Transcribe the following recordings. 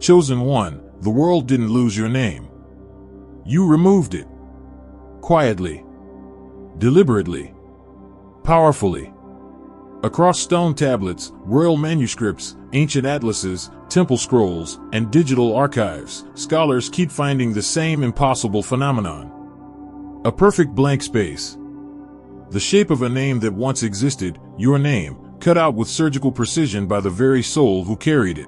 Chosen one, the world didn't lose your name. You removed it. Quietly. Deliberately. Powerfully. Across stone tablets, royal manuscripts, ancient atlases, temple scrolls, and digital archives, scholars keep finding the same impossible phenomenon. A perfect blank space. The shape of a name that once existed, your name, cut out with surgical precision by the very soul who carried it.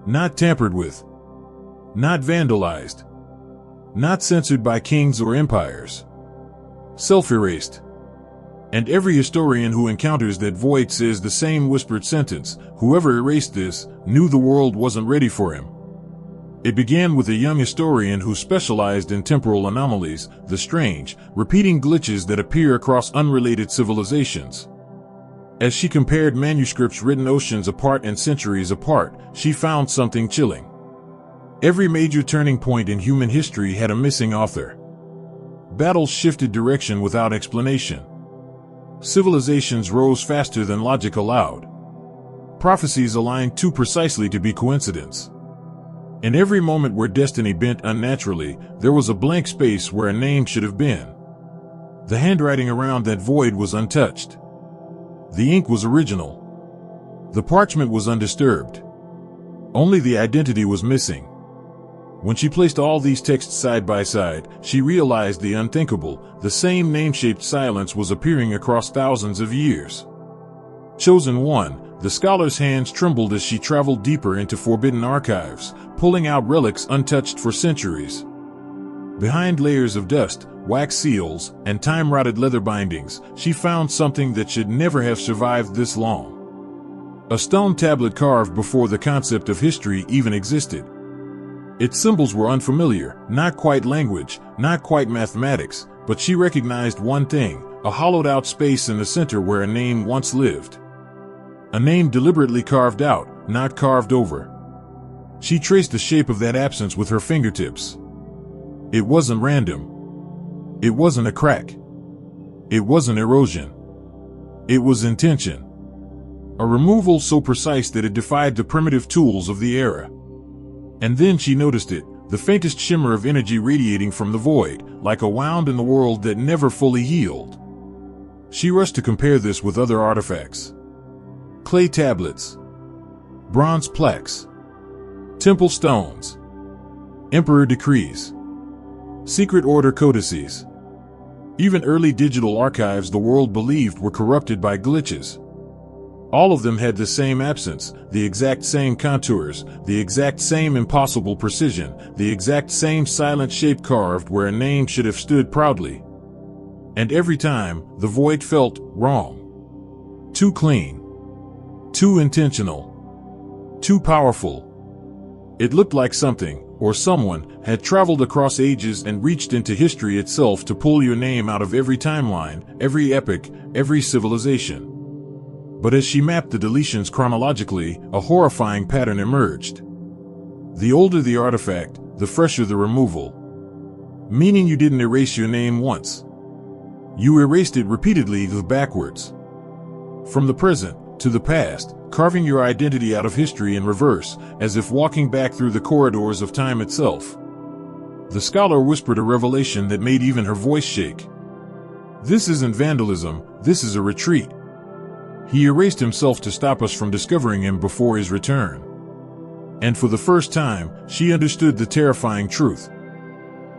Not tampered with. Not vandalized. Not censored by kings or empires. Self-erased. And every historian who encounters that void says the same whispered sentence: whoever erased this knew the world wasn't ready for him. It began with a young historian who specialized in temporal anomalies, the strange, repeating glitches that appear across unrelated civilizations. As she compared manuscripts written oceans apart and centuries apart, she found something chilling. Every major turning point in human history had a missing author. Battles shifted direction without explanation. Civilizations rose faster than logic allowed. Prophecies aligned too precisely to be coincidence. In every moment where destiny bent unnaturally, there was a blank space where a name should have been. The handwriting around that void was untouched. The ink was original. The parchment was undisturbed. Only the identity was missing. When she placed all these texts side by side, she realized the unthinkable. The same name-shaped silence was appearing across thousands of years. Chosen one, the scholar's hands trembled as she traveled deeper into forbidden archives, pulling out relics untouched for centuries. Behind layers of dust, wax seals, and time-rotted leather bindings, she found something that should never have survived this long. A stone tablet carved before the concept of history even existed. Its symbols were unfamiliar, not quite language, not quite mathematics, but she recognized one thing: a hollowed-out space in the center where a name once lived. A name deliberately carved out, not carved over. She traced the shape of that absence with her fingertips. It wasn't random. It wasn't a crack. It wasn't erosion. It was intention. A removal so precise that it defied the primitive tools of the era. And then she noticed it, the faintest shimmer of energy radiating from the void, like a wound in the world that never fully healed. She rushed to compare this with other artifacts. Clay tablets. Bronze plaques. Temple stones. Emperor decrees. Secret order codices. Even early digital archives the world believed were corrupted by glitches. All of them had the same absence, the exact same contours, the exact same impossible precision, the exact same silent shape carved where a name should have stood proudly. And every time, the void felt wrong. Too clean. Too intentional. Too powerful. It looked like something, or someone, had traveled across ages and reached into history itself to pull your name out of every timeline, every epoch, every civilization. But as she mapped the deletions chronologically, a horrifying pattern emerged. The older the artifact, the fresher the removal. Meaning you didn't erase your name once. You erased it repeatedly backwards. From the present to the past, carving your identity out of history in reverse, as if walking back through the corridors of time itself. The scholar whispered a revelation that made even her voice shake. This isn't vandalism, this is a retreat. He erased himself to stop us from discovering him before his return. And for the first time, she understood the terrifying truth.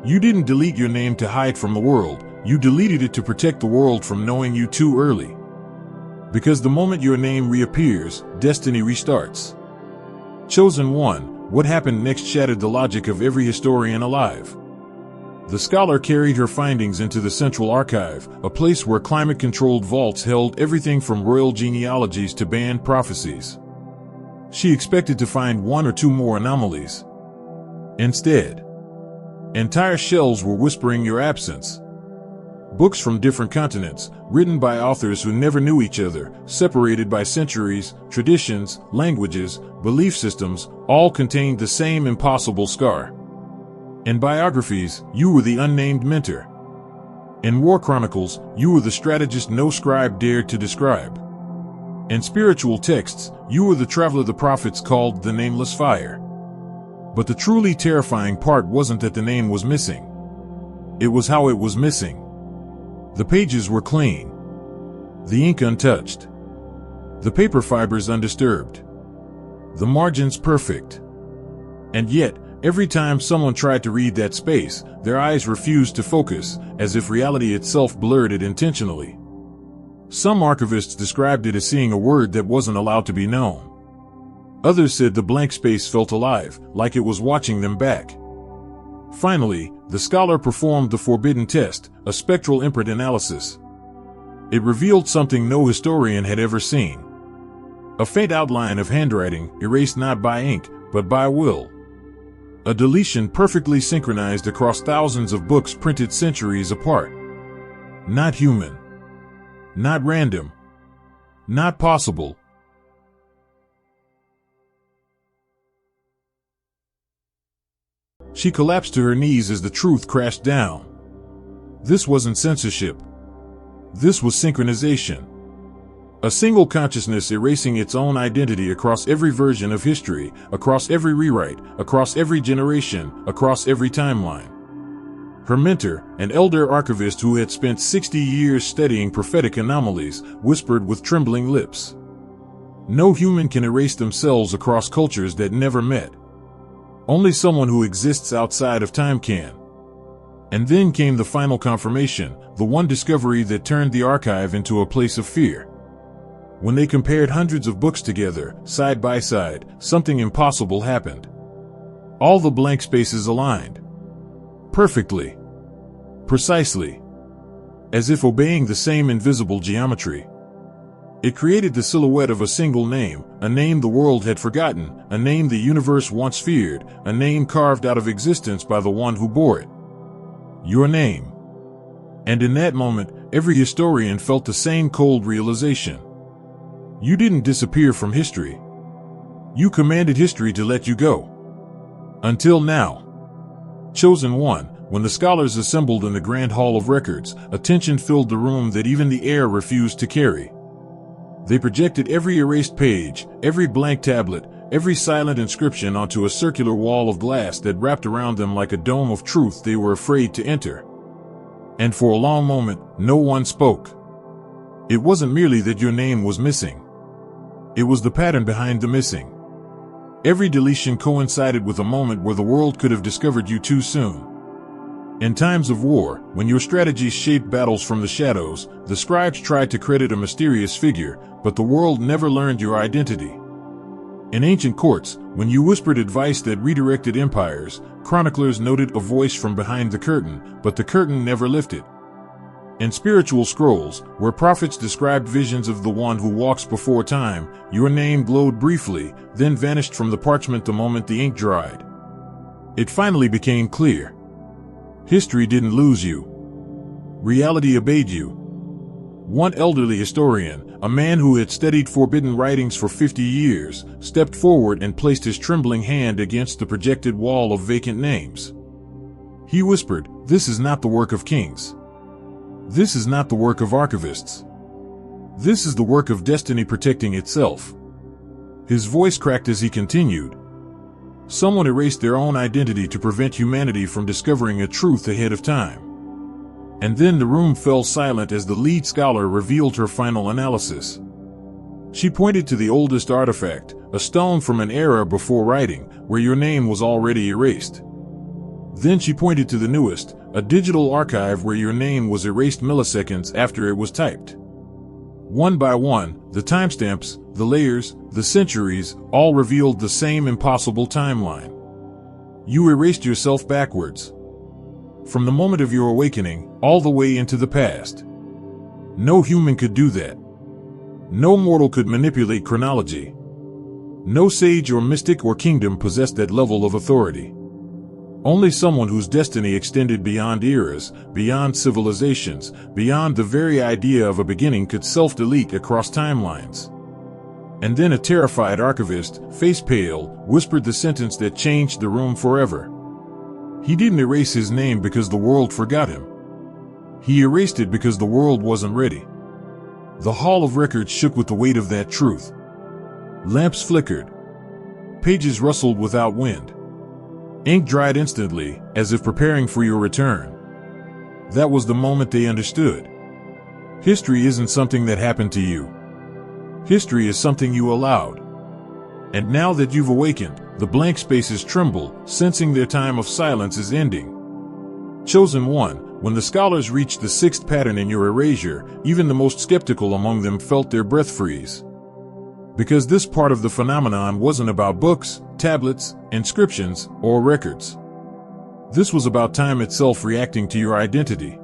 You didn't delete your name to hide from the world, you deleted it to protect the world from knowing you too early. Because the moment your name reappears, destiny restarts. Chosen one, what happened next shattered the logic of every historian alive. The scholar carried her findings into the Central Archive, a place where climate-controlled vaults held everything from royal genealogies to banned prophecies. She expected to find one or two more anomalies. Instead, entire shelves were whispering your absence. Books from different continents, written by authors who never knew each other, separated by centuries, traditions, languages, belief systems, all contained the same impossible scar. In biographies, you were the unnamed mentor. In war chronicles, you were the strategist no scribe dared to describe. In spiritual texts, you were the traveler the prophets called the nameless fire. But the truly terrifying part wasn't that the name was missing. It was how it was missing. The pages were clean. The ink untouched. The paper fibers undisturbed. The margins perfect. And yet, every time someone tried to read that space, their eyes refused to focus, as if reality itself blurred it intentionally. Some archivists described it as seeing a word that wasn't allowed to be known. Others said the blank space felt alive, like it was watching them back. Finally, the scholar performed the forbidden test, a spectral imprint analysis. It revealed something no historian had ever seen. A faint outline of handwriting, erased not by ink, but by will. A deletion perfectly synchronized across thousands of books printed centuries apart. Not human. Not random. Not possible. She collapsed to her knees as the truth crashed down. This wasn't censorship. This was synchronization. A single consciousness erasing its own identity across every version of history, across every rewrite, across every generation, across every timeline. Her mentor, an elder archivist who had spent 60 years studying prophetic anomalies, whispered with trembling lips. No human can erase themselves across cultures that never met. Only someone who exists outside of time can. And then came the final confirmation, the one discovery that turned the archive into a place of fear. When they compared hundreds of books together, side by side, something impossible happened. All the blank spaces aligned. Perfectly. Precisely. As if obeying the same invisible geometry. It created the silhouette of a single name, a name the world had forgotten, a name the universe once feared, a name carved out of existence by the one who bore it. Your name. And in that moment, every historian felt the same cold realization. You didn't disappear from history. You commanded history to let you go. Until now. Chosen one, when the scholars assembled in the Grand Hall of Records, a tension filled the room that even the air refused to carry. They projected every erased page, every blank tablet, every silent inscription onto a circular wall of glass that wrapped around them like a dome of truth they were afraid to enter. And for a long moment, no one spoke. It wasn't merely that your name was missing. It was the pattern behind the missing. Every deletion coincided with a moment where the world could have discovered you too soon. In times of war, when your strategies shaped battles from the shadows, the scribes tried to credit a mysterious figure, but the world never learned your identity. In ancient courts, when you whispered advice that redirected empires, chroniclers noted a voice from behind the curtain, but the curtain never lifted. In spiritual scrolls, where prophets described visions of the one who walks before time, your name glowed briefly, then vanished from the parchment the moment the ink dried. It finally became clear. History didn't lose you. Reality obeyed you. One elderly historian, a man who had studied forbidden writings for 50 years, stepped forward and placed his trembling hand against the projected wall of vacant names. He whispered, "This is not the work of kings. This is not the work of archivists. This is the work of destiny protecting itself." His voice cracked as he continued. Someone erased their own identity to prevent humanity from discovering a truth ahead of time. And then the room fell silent as the lead scholar revealed her final analysis. She pointed to the oldest artifact, a stone from an era before writing, where your name was already erased. Then she pointed to the newest, a digital archive where your name was erased milliseconds after it was typed. One by one, the timestamps, the layers, the centuries, all revealed the same impossible timeline. You erased yourself backwards. From the moment of your awakening, all the way into the past. No human could do that. No mortal could manipulate chronology. No sage or mystic or kingdom possessed that level of authority. Only someone whose destiny extended beyond eras, beyond civilizations, beyond the very idea of a beginning could self-delete across timelines. And then a terrified archivist, face pale, whispered the sentence that changed the room forever. He didn't erase his name because the world forgot him. He erased it because the world wasn't ready. The Hall of Records shook with the weight of that truth. Lamps flickered. Pages rustled without wind. Ink dried instantly, as if preparing for your return. That was the moment they understood. History isn't something that happened to you. History is something you allowed. And now that you've awakened, the blank spaces tremble, sensing their time of silence is ending. Chosen one, when the scholars reached the sixth pattern in your erasure, even the most skeptical among them felt their breath freeze. Because this part of the phenomenon wasn't about books, tablets, inscriptions, or records. This was about time itself reacting to your identity.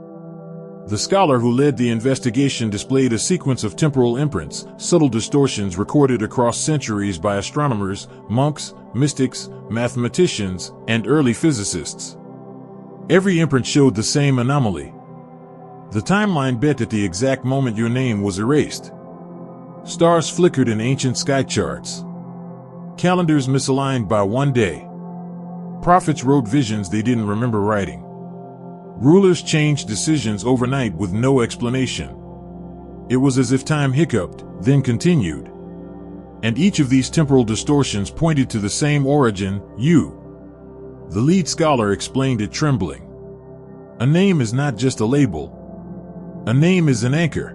The scholar who led the investigation displayed a sequence of temporal imprints, subtle distortions recorded across centuries by astronomers, monks, mystics, mathematicians, and early physicists. Every imprint showed the same anomaly. The timeline bent at the exact moment your name was erased. Stars flickered in ancient sky charts. Calendars misaligned by one day. Prophets wrote visions they didn't remember writing. Rulers changed decisions overnight with no explanation. It was as if time hiccuped, then continued. And each of these temporal distortions pointed to the same origin, you. The lead scholar explained it trembling. A name is not just a label. A name is an anchor.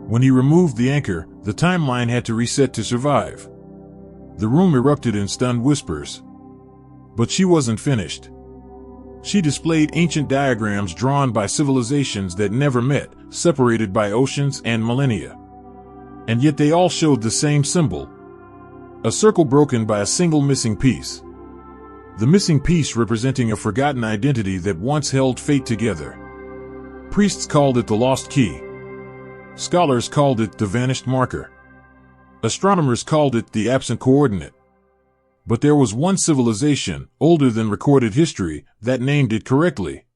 When he removed the anchor, the timeline had to reset to survive. The room erupted in stunned whispers. But she wasn't finished. She displayed ancient diagrams drawn by civilizations that never met, separated by oceans and millennia. And yet they all showed the same symbol. A circle broken by a single missing piece. The missing piece representing a forgotten identity that once held fate together. Priests called it the lost key. Scholars called it the vanished marker. Astronomers called it the absent coordinate. But there was one civilization, older than recorded history, that named it correctly.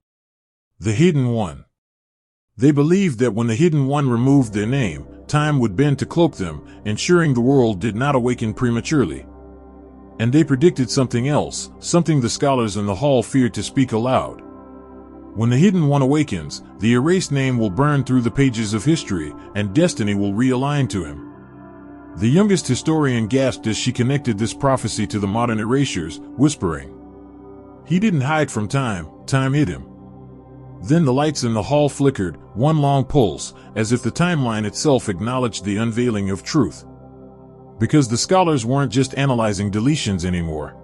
The Hidden One. They believed that when the Hidden One removed their name, time would bend to cloak them, ensuring the world did not awaken prematurely. And they predicted something else, something the scholars in the hall feared to speak aloud. When the Hidden One awakens, the erased name will burn through the pages of history, and destiny will realign to him. The youngest historian gasped as she connected this prophecy to the modern erasures, whispering, "He didn't hide from time, time hid him." Then the lights in the hall flickered, one long pulse, as if the timeline itself acknowledged the unveiling of truth. Because the scholars weren't just analyzing deletions anymore.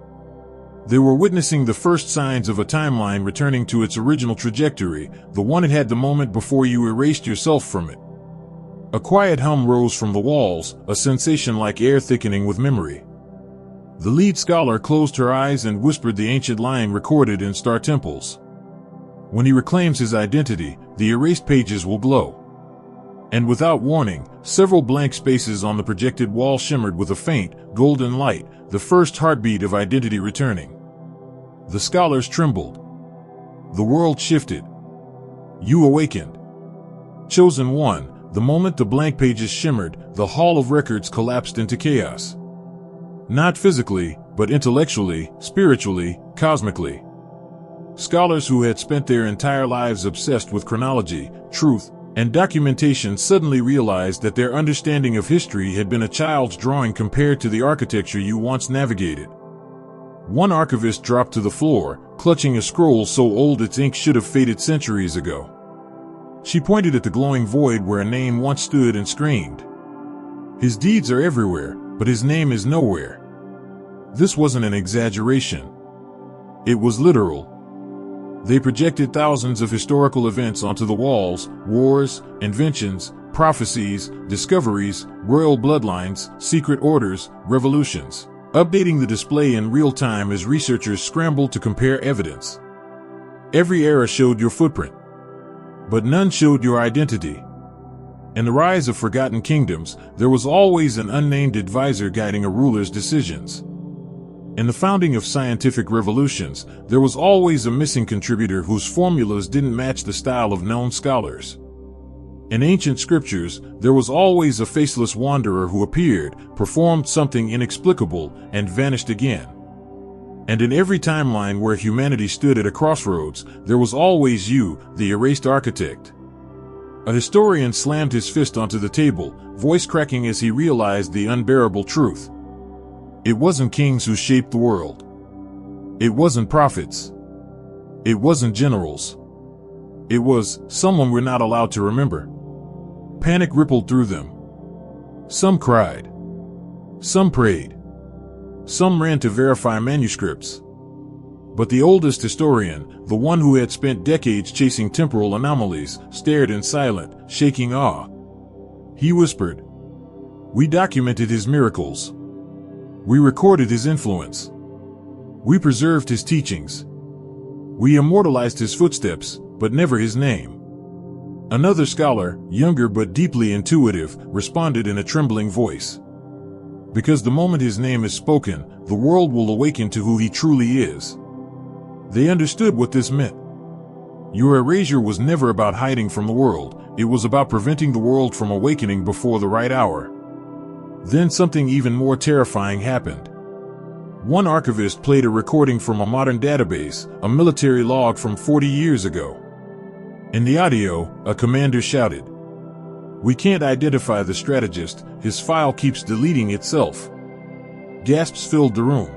They were witnessing the first signs of a timeline returning to its original trajectory, the one it had the moment before you erased yourself from it. A quiet hum rose from the walls, a sensation like air thickening with memory. The lead scholar closed her eyes and whispered the ancient line recorded in star temples. When he reclaims his identity, the erased pages will glow. And without warning, several blank spaces on the projected wall shimmered with a faint, golden light, the first heartbeat of identity returning. The scholars trembled. The world shifted. You awakened. Chosen one. The moment the blank pages shimmered, the hall of records collapsed into chaos. Not physically, but intellectually, spiritually, cosmically. Scholars who had spent their entire lives obsessed with chronology, truth, and documentation suddenly realized that their understanding of history had been a child's drawing compared to the architecture you once navigated. One archivist dropped to the floor, clutching a scroll so old its ink should have faded centuries ago. She pointed at the glowing void where a name once stood and screamed. His deeds are everywhere, but his name is nowhere. This wasn't an exaggeration. It was literal. They projected thousands of historical events onto the walls, wars, inventions, prophecies, discoveries, royal bloodlines, secret orders, revolutions, updating the display in real time as researchers scrambled to compare evidence. Every era showed your footprint. But none showed your identity. In the rise of forgotten kingdoms, there was always an unnamed advisor guiding a ruler's decisions. In the founding of scientific revolutions, there was always a missing contributor whose formulas didn't match the style of known scholars. In ancient scriptures, there was always a faceless wanderer who appeared, performed something inexplicable, and vanished again. And in every timeline where humanity stood at a crossroads, there was always you, the erased architect. A historian slammed his fist onto the table, voice cracking as he realized the unbearable truth. It wasn't kings who shaped the world. It wasn't prophets. It wasn't generals. It was someone we're not allowed to remember. Panic rippled through them. Some cried. Some prayed. Some ran to verify manuscripts. But the oldest historian, the one who had spent decades chasing temporal anomalies, stared in silent, shaking awe. He whispered, "We documented his miracles. We recorded his influence. We preserved his teachings. We immortalized his footsteps, but never his name." Another scholar, younger but deeply intuitive, responded in a trembling voice. "Because the moment his name is spoken, the world will awaken to who he truly is." They understood what this meant. Your erasure was never about hiding from the world, it was about preventing the world from awakening before the right hour. Then something even more terrifying happened. One archivist played a recording from a modern database, a military log from 40 years ago. In the audio, a commander shouted, "We can't identify the strategist, his file keeps deleting itself." Gasps filled the room.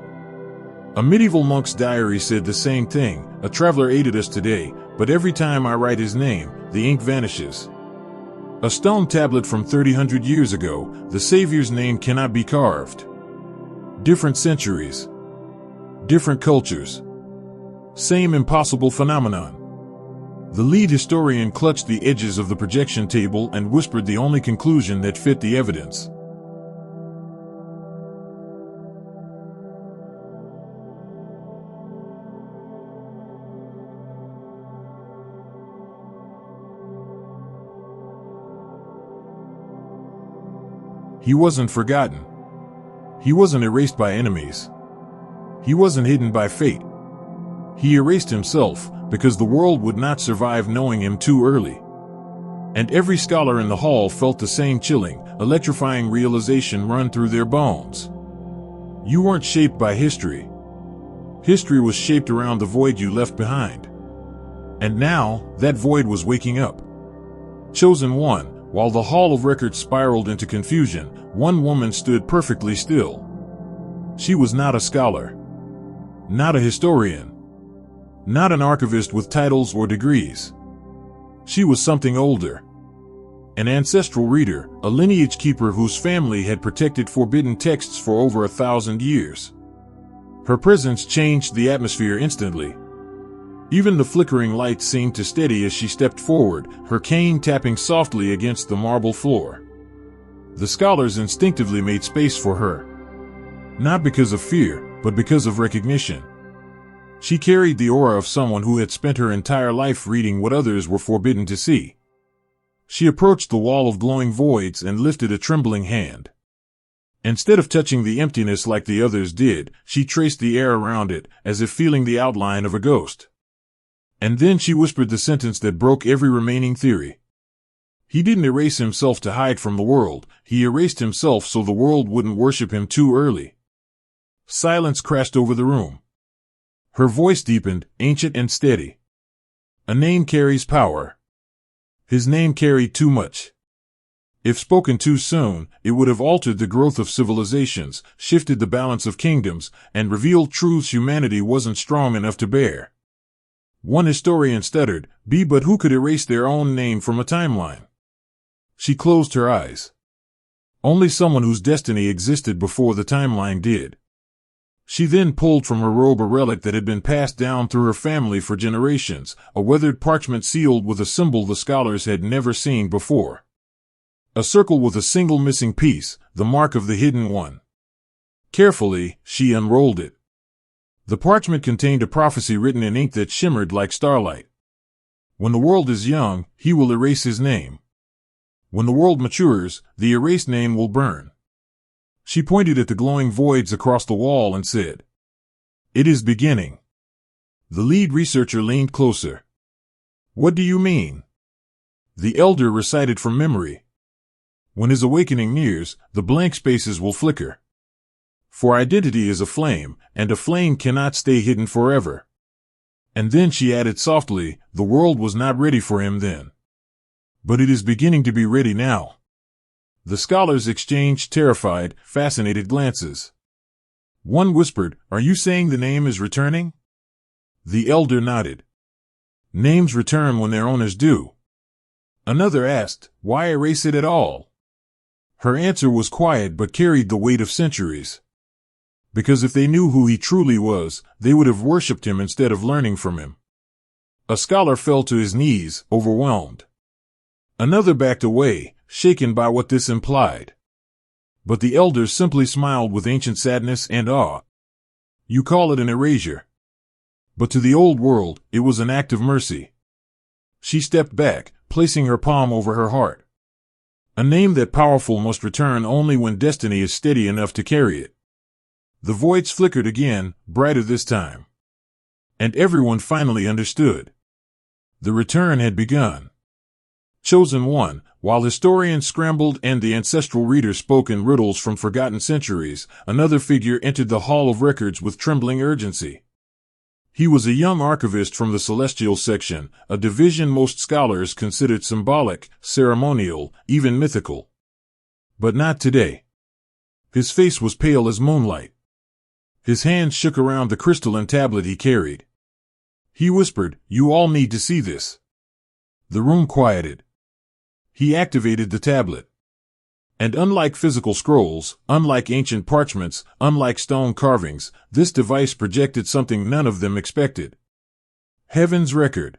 A medieval monk's diary said the same thing, "A traveler aided us today, but every time I write his name, the ink vanishes." A stone tablet from 300 years ago, the Savior's name cannot be carved. Different centuries. Different cultures. Same impossible phenomenon. The lead historian clutched the edges of the projection table and whispered the only conclusion that fit the evidence. He wasn't forgotten. He wasn't erased by enemies. He wasn't hidden by fate. He erased himself, because the world would not survive knowing him too early. And every scholar in the hall felt the same chilling, electrifying realization run through their bones. You weren't shaped by history. History was shaped around the void you left behind. And now, that void was waking up. Chosen one, while the hall of records spiraled into confusion, one woman stood perfectly still. She was not a scholar. Not a historian. Not an archivist with titles or degrees. She was something older. An ancestral reader, a lineage keeper whose family had protected forbidden texts for over 1,000 years. Her presence changed the atmosphere instantly. Even the flickering light seemed to steady as she stepped forward, her cane tapping softly against the marble floor. The scholars instinctively made space for her. Not because of fear, but because of recognition. She carried the aura of someone who had spent her entire life reading what others were forbidden to see. She approached the wall of glowing voids and lifted a trembling hand. Instead of touching the emptiness like the others did, she traced the air around it, as if feeling the outline of a ghost. And then she whispered the sentence that broke every remaining theory. He didn't erase himself to hide from the world, he erased himself so the world wouldn't worship him too early. Silence crashed over the room. Her voice deepened, ancient and steady. A name carries power. His name carried too much. If spoken too soon, it would have altered the growth of civilizations, shifted the balance of kingdoms, and revealed truths humanity wasn't strong enough to bear. One historian stuttered, but who could erase their own name from a timeline? She closed her eyes. Only someone whose destiny existed before the timeline did. She then pulled from her robe a relic that had been passed down through her family for generations, a weathered parchment sealed with a symbol the scholars had never seen before. A circle with a single missing piece, the mark of the hidden one. Carefully, she unrolled it. The parchment contained a prophecy written in ink that shimmered like starlight. When the world is young, he will erase his name. When the world matures, the erased name will burn. She pointed at the glowing voids across the wall and said, "It is beginning." The lead researcher leaned closer. "What do you mean?" The elder recited from memory. "When his awakening nears, the blank spaces will flicker. For identity is a flame, and a flame cannot stay hidden forever." And then she added softly, "The world was not ready for him then. But it is beginning to be ready now." The scholars exchanged terrified, fascinated glances. One whispered, "Are you saying the name is returning?" The elder nodded. Names return when their owners do. Another asked, why erase it at all? Her answer was quiet but carried the weight of centuries. Because if they knew who he truly was, they would have worshipped him instead of learning from him. A scholar fell to his knees, overwhelmed. Another backed away, shaken by what this implied. But the elders simply smiled with ancient sadness and awe. You call it an erasure. But to the old world, it was an act of mercy. She stepped back, placing her palm over her heart. A name that powerful must return only when destiny is steady enough to carry it. The voids flickered again, brighter this time. And everyone finally understood. The return had begun. Chosen one, while historians scrambled and the ancestral readers spoke in riddles from forgotten centuries, another figure entered the Hall of Records with trembling urgency. He was a young archivist from the Celestial Section, a division most scholars considered symbolic, ceremonial, even mythical. But not today. His face was pale as moonlight. His hands shook around the crystalline tablet he carried. He whispered, "You all need to see this." The room quieted. He activated the tablet. And unlike physical scrolls, unlike ancient parchments, unlike stone carvings, this device projected something none of them expected. Heaven's record.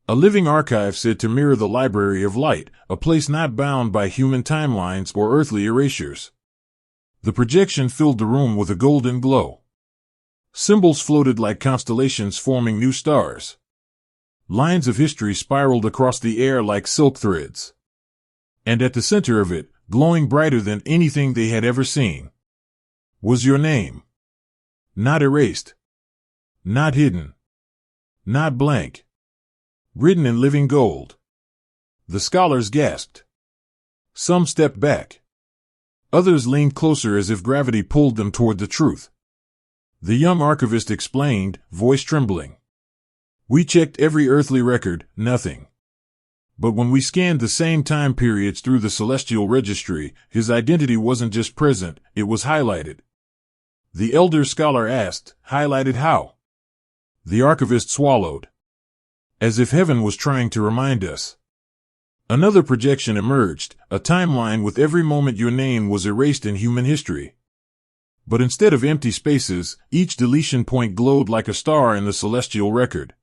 A living archive said to mirror the library of light, a place not bound by human timelines or earthly erasures. The projection filled the room with a golden glow. Symbols floated like constellations forming new stars. Lines of history spiraled across the air like silk threads. And at the center of it, glowing brighter than anything they had ever seen, was your name. Not erased. Not hidden. Not blank. Written in living gold. The scholars gasped. Some stepped back. Others leaned closer as if gravity pulled them toward the truth. The young archivist explained, voice trembling. We checked every earthly record, nothing. But when we scanned the same time periods through the celestial registry, his identity wasn't just present, it was highlighted. The elder scholar asked, highlighted how? The archivist swallowed. As if heaven was trying to remind us. Another projection emerged, a timeline with every moment your name was erased in human history. But instead of empty spaces, each deletion point glowed like a star in the celestial record.